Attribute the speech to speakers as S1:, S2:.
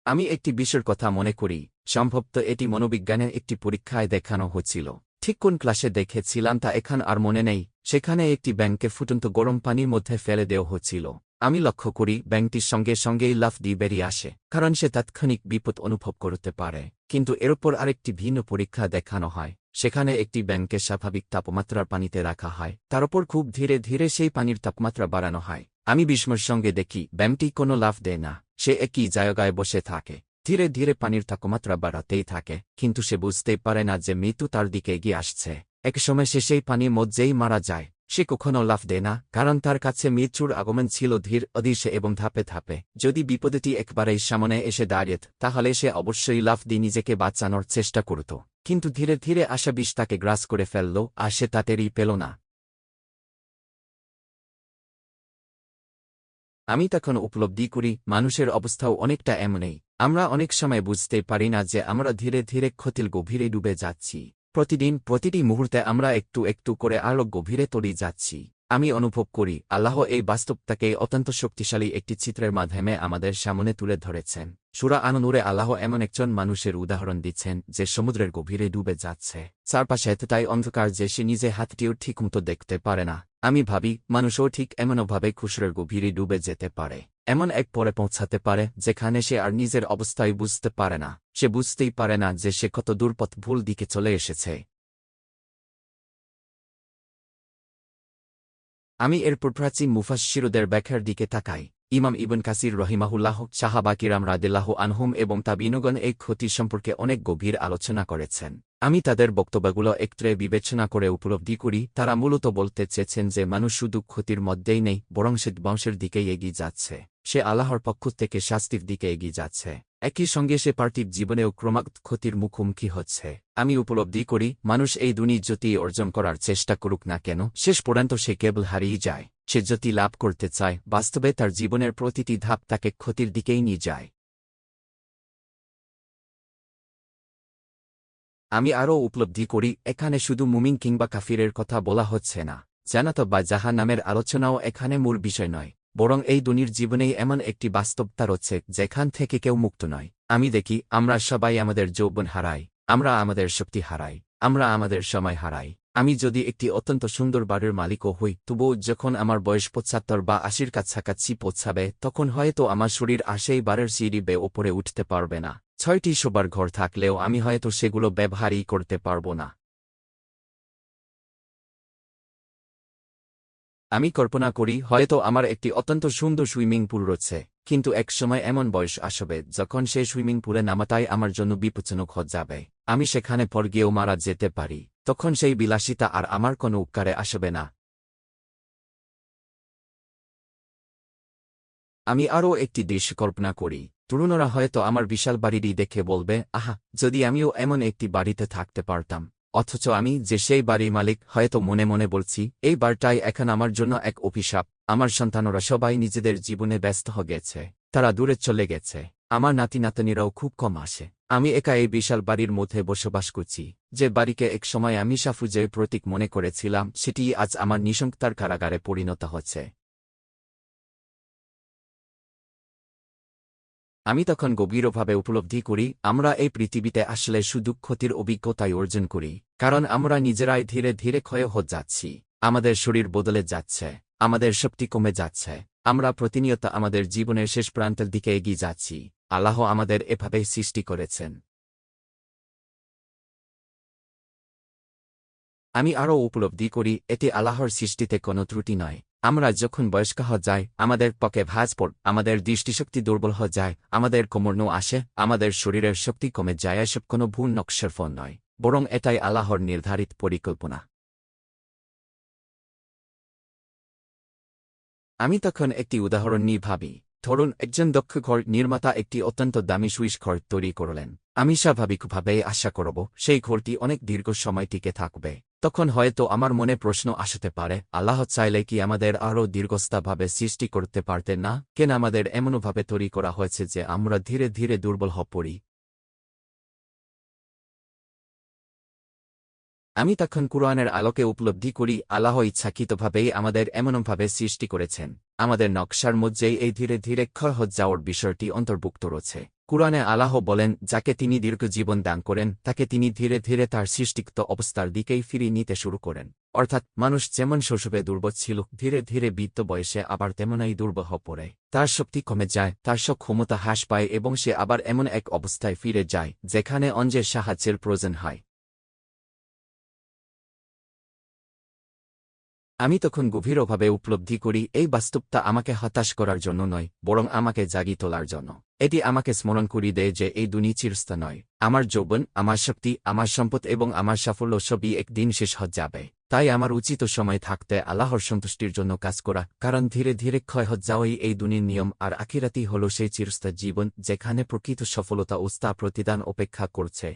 S1: আমি একটি বিষয়ের কথা মনে করি, সম্ভবত এটি মনোবিজ্ঞানের একটি পরীক্ষায় দেখানো হচ্ছিল। ঠিক কোন ক্লাসে দেখেছিলাম তা এখন আর মনে নেই। সেখানে একটি ব্যাঙকে ফুটন্ত গরম পানির মধ্যে ফেলে দেওয়া হচ্ছিল। আমি লক্ষ্য করি ব্যাঙটির সঙ্গে সঙ্গেই লাফ দিয়ে বেরিয়ে আসে, কারণ সে তাৎক্ষণিক বিপদ অনুভব করতে পারে। কিন্তু এর ওপর আরেকটি ভিন্ন পরীক্ষা দেখানো হয়। সেখানে একটি ব্যাঙকে স্বাভাবিক তাপমাত্রার পানিতে রাখা হয়, তার ওপর খুব ধীরে ধীরে সেই পানির তাপমাত্রা বাড়ানো হয়। আমি বিস্ময়ের সঙ্গে দেখি ব্যাঙটি কোনো লাফ দেয় না, সে একই জায়গায় বসে থাকে। ধীরে ধীরে পানির তাপমাত্রা বাড়াতেই থাকে, কিন্তু সে বুঝতেই পারে না যে মৃত্যু তার দিকে এগিয়ে আসছে। এক সময় সে সেই পানির মধ্যেই মারা যায়। সে কখনো লাফ দেয় না, কারণ তার কাছে মৃত্যুর আগমন ছিল ধীর অধীরে এবং ধাপে ধাপে। যদি বিপদটি একবারেই সামনে এসে দাঁড়িয়েত, তাহলে সে অবশ্যই লাফ দিয়ে নিজেকে বাঁচানোর চেষ্টা করত। কিন্তু ধীরে ধীরে আসা বিষ তাকে গ্রাস করে ফেলল, আর সে তা টেরই পেল না। আমি তখন উপলব্ধি করি মানুষের অবস্থাও অনেকটা এমনই। আমরা অনেক সময় বুঝতে পারি না যে আমরা ধীরে ধীরে ক্ষতির গভীরে ডুবে যাচ্ছি। প্রতিদিন প্রতিটি মুহূর্তে আমরা একটু একটু করে আরও গভীরে তলিয়ে যাচ্ছি। আমি অনুভব করি আল্লাহ এই বাস্তবতাকে অত্যন্ত শক্তিশালী একটি চিত্রের মাধ্যমে আমাদের সামনে তুলে ধরেছেন। সূরা আন-নূরে আল্লাহ এমন একজন মানুষের উদাহরণ দিচ্ছেন যে সমুদ্রের গভীরে ডুবে যাচ্ছে। চারপাশে এতটাই অন্ধকার যে সে নিজে হাতটিও ঠিকমতো দেখতে পারে না। আমি ভাবি মানুষও ঠিক এমনভাবে খুশরের গভীরে ডুবে যেতে পারে, এমন এক পরে পৌঁছাতে পারে যেখানে সে আর নিজের অবস্থায় বুঝতে পারে না। সে বুঝতেই পারে না যে সে কত দুর্পথ ভুল দিকে চলে এসেছে। আমি এরপর প্রাচীন মুফাসসিরদের ব্যাখ্যার দিকে তাকাই। ইমাম ইবন কাসির রহিমাহুল্লাহ, সাহাবা কিরাম রাদিয়াল্লাহু আনহুম এবং তাবিঈনগণ এই ক্ষতি সম্পর্কে অনেক গভীর আলোচনা করেছেন। আমি তাদের বক্তব্যগুলো একত্রে বিবেচনা করে উপলব্ধি করি তারা মূলত বলতে চেয়েছেন যে মানুষ শুধু ক্ষতির মধ্যেই নেই, বরং সে ধ্বংসের দিকেই এগিয়ে যাচ্ছে। সে আল্লাহর পক্ষ থেকে শাস্তির দিকে এগিয়ে যাচ্ছে। একই সঙ্গে সে পার্থিব জীবনেও ক্রমাগত ক্ষতির মুখোমুখি হচ্ছে। আমি উপলব্ধি করি মানুষ এই দুনিয়ায় যতই অর্জন করার চেষ্টা করুক না কেন, শেষ পর্যন্ত সে কেবল হারিয়ে যায়। সে যতই লাভ করতে চায়, বাস্তবে তার জীবনের প্রতিটি ধাপ তাকে ক্ষতির দিকেই নিয়ে যায়। আমি আরও উপলব্ধি করি এখানে শুধু মুমিন কিংবা কাফিরের কথা বলা হচ্ছে না। জান্নাত বা জাহান্নামের আলোচনাও এখানে মূল বিষয় নয়, বরং এই দুনিয়ার জীবনেই এমন একটি বাস্তবতা রয়েছে যেখান থেকে কেউ মুক্ত নয়। আমি দেখি আমরা সবাই আমাদের যৌবন হারাই, আমরা আমাদের শক্তি হারাই, আমরা আমাদের সময় হারাই। আমি যদি একটি অত্যন্ত সুন্দর বাড়ির মালিকও হই, তবুও যখন আমার বয়স ৭৫ বা ৮০ কাছাকাছি পৌঁছাবে, তখন হয়তো আমার শরীর আর সেই বাড়ির সিঁড়ি বেয়ে ওপরে উঠতে পারবে না। ৬টি শোবার ঘর থাকলেও আমি হয়তো সেগুলো ব্যবহারই করতে পারব না। আমি কল্পনা করি হয়তো আমার একটি অত্যন্ত সুন্দর সুইমিং পুল রয়েছে, কিন্তু এক সময় এমন বয়স আসবে যখন সেই সুইমিং পুলে নামাটাই আমার জন্য বিপজ্জনক হয়ে যাবে। আমি সেখানে পর গিয়েও মারা যেতে পারি। তখন সেই বিলাসিতা আর আমার কোনো উপকারে আসবে না। আমি আরও একটি দৃশ্য কল্পনা করি। তরুণরা হয়তো আমার বিশাল বাড়িটি দেখে বলবে, আহা, যদি আমিও এমন একটি বাড়িতে থাকতে পারতাম। অথচ আমি যে সেই বাড়ির মালিক, হয়তো মনে মনে বলছি, এই বারটাই এখন আমার জন্য এক অভিশাপ। আমার সন্তানরা সবাই নিজেদের জীবনে ব্যস্ত হয়ে গেছে, তারা দূরে চলে গেছে। আমার নাতি নাতনিরাও খুব কম আসে। আমি একা এই বিশাল বাড়ির মধ্যে বসবাস করছি। যে বাড়িকে এক সময় আমি সাফল্যের প্রতীক মনে করেছিলাম, সেটি আজ আমার নিঃসঙ্গতার কারাগারে পরিণত হচ্ছে। আমি তখন গভীরভাবে উপলব্ধি করি আমরা এই পৃথিবীতে আসলে শুধু ক্ষতির অভিজ্ঞতাই অর্জন করি, কারণ আমরা নিজেরাই ধীরে ধীরে ক্ষয় হয়ে যাচ্ছি। আমাদের শরীর বদলে যাচ্ছে, আমাদের শক্তি কমে যাচ্ছে, আমরা প্রতিনিয়ত আমাদের জীবনের শেষ প্রান্তের দিকে এগিয়ে যাচ্ছি। আল্লাহ আমাদের এভাবেই সৃষ্টি করেছেন। আমি আরও উপলব্ধি করি এটি আল্লাহর সৃষ্টিতে কোনো ত্রুটি নয়। আমরা যখন বয়স্ক হয়ে যাই, আমাদের পকে ভাঁজ পড়ে, আমাদের দৃষ্টিশক্তি দুর্বল হয়ে যায়, আমাদের কোমর আসে, আমাদের শরীরের শক্তি কমে যায়। এসব কোনো ভুল নকশার ফল নয়, বরং এটাই আল্লাহর নির্ধারিত পরিকল্পনা। আমি তখন একটি উদাহরণ নিয়ে ভাবি। ধরুন একজন দক্ষ ঘর নির্মাতা একটি অত্যন্ত দামি সুইচ ঘর তৈরি করলেন। আমি স্বাভাবিকভাবেই আশা করব সেই ঘরটি অনেক দীর্ঘ সময় টিকে থাকবে। তখন হয়তো আমার মনে প্রশ্ন আসতে পারে, আল্লাহ চাইলে কি আমাদের আরও দীর্ঘস্থায়ীভাবে সৃষ্টি করতে পারতেন না? কেন আমাদের এমনভাবে তৈরি করা হয়েছে যে আমরা ধীরে ধীরে দুর্বল হয়ে পড়ি? আমি তখন কুরআনের আলোকে উপলব্ধি করি আল্লাহ ইচ্ছাকৃতভাবেই আমাদের এমনভাবে সৃষ্টি করেছেন আমাদের নকশার মধ্যেই এই ধীরে ধীরে ক্ষয় হয়ে যাওয়ার বিষয়টি অন্তর্ভুক্ত রয়েছে। কুরআনে আল্লাহ বলেন, যাকে তিনি দীর্ঘ জীবন দান করেন তাকে তিনি ধীরে ধীরে তার সৃষ্টিগত অবস্থার দিকেই ফিরিয়ে নিতে শুরু করেন। অর্থাৎ মানুষ যেমন শৈশবে দুর্বল ছিল, ধীরে ধীরে বৃদ্ধ বয়সে আবার তেমনই দুর্বল হয়ে পড়ে, তার শক্তি কমে যায়, তার ক্ষমতা হ্রাস পায় এবং সে আবার এমন এক অবস্থায় ফিরে যায় যেখানে অন্যের সাহায্যের প্রয়োজন হয়। আমি তখন গভীরভাবে উপলব্ধি করি এই বাস্তবতা আমাকে হতাশ করার জন্য নয়, বরং আমাকে জাগিয়ে তোলার জন্য। এটি আমাকে স্মরণ করিয়ে দেয় যে এই দুনিয়া চিরস্থায়ী নয়। আমার যৌবন, আমার শক্তি, আমার সম্পদ এবং আমার সাফল্য সবই একদিন শেষ হয়ে যাবে। তাই আমার উচিত সময় থাকতে আল্লাহর সন্তুষ্টির জন্য কাজ করা, কারণ ধীরে ধীরে ক্ষয় হয়ে যাওয়াই এই দুনিয়ার নিয়ম, আর আখিরাতই হল সেই চিরস্থায়ী জীবন যেখানে প্রকৃত সফলতা ও প্রতিদান অপেক্ষা করছে।